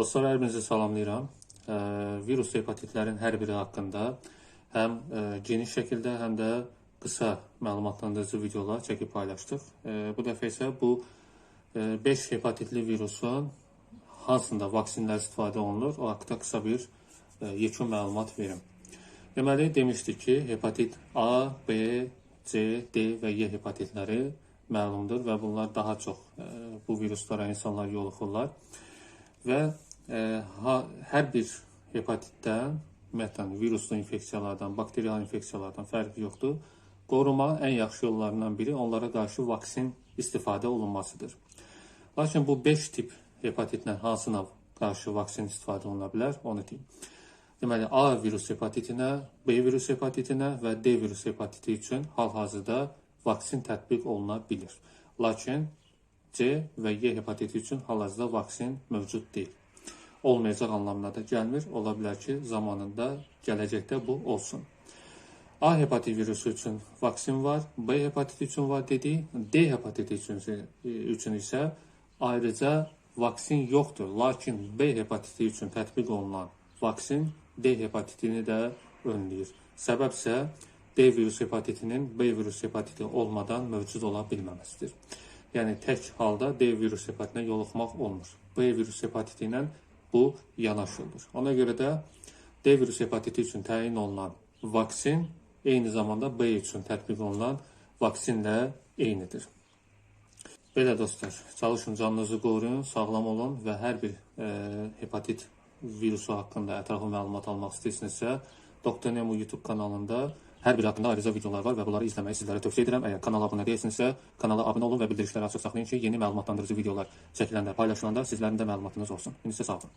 Dostlar, hər birinizi salamlayıram. Virus hepatitlərin hər biri haqqında həm geniş şəkildə, həm də qısa məlumatlandırıcı videolar çəkib paylaşdıq. Bu dəfə isə bu 5 hepatitli virusun hansında vaksinlər istifadə olunur, o haqqda qısa bir yekun məlumat verim. Deməli, demişdik ki, hepatit A, B, C, D və E hepatitləri məlumdur və bunlar daha çox bu viruslara insanlar yoluxurlar. Və hər bir hepatitdən, ümumiyyətlə viruslu infeksiyalardan, bakterial infeksiyalardan fərqi yoxdur. Qoruma ən yaxşı yollarından biri onlara qarşı vaksin istifadə olunmasıdır. Lakin bu 5 tip hepatitlə hansına qarşı vaksin istifadə oluna bilər, onu deyim. Deməli, A virus hepatitinə, B virus hepatitinə və D virus hepatiti üçün hal-hazırda vaksin tətbiq oluna bilir. Lakin C və E hepatiti üçün hal-hazırda vaksin mövcud deyil. Olmayacaq anlamına da gəlmir. Ola bilər ki, zamanında, gələcəkdə bu olsun. A hepatiti virusu üçün vaksin var, B hepatiti üçün var dedik, D hepatiti üçün isə ayrıca vaksin yoxdur. Lakin B hepatiti üçün tətbiq olunan vaksin D hepatitini də önləyir. Səbəb isə D virus hepatitinin B virus hepatiti olmadan mövcud ola bilməməsidir. Yəni, tək halda D virus hepatitinə yoluxmaq olmur. B virus hepatiti ilə bu yanaşılır. Ona görə də D virus hepatiti üçün təyin olunan vaksin eyni zamanda B üçün tətbiq olunan vaksinlə eynidir. Belə dostlar, çalışın canınızı qoruyun, sağlam olun və hər bir hepatit virusu haqqında ətraflı məlumat almaq istəyirsinizsə, Dr. Nemo YouTube kanalında hər biri haqqında ayrıca videolar var və bunları izləməyi sizlərə tövsiyə edirəm. Əgər kanala abunə deyilsinizsə, kanala abunə olun və bildirişləri açıq saxlayın ki, yeni məlumatlandırıcı videolar çəkiləndə, paylaşılanda sizlərin də məlumatınız olsun. İndi isə sağ olun.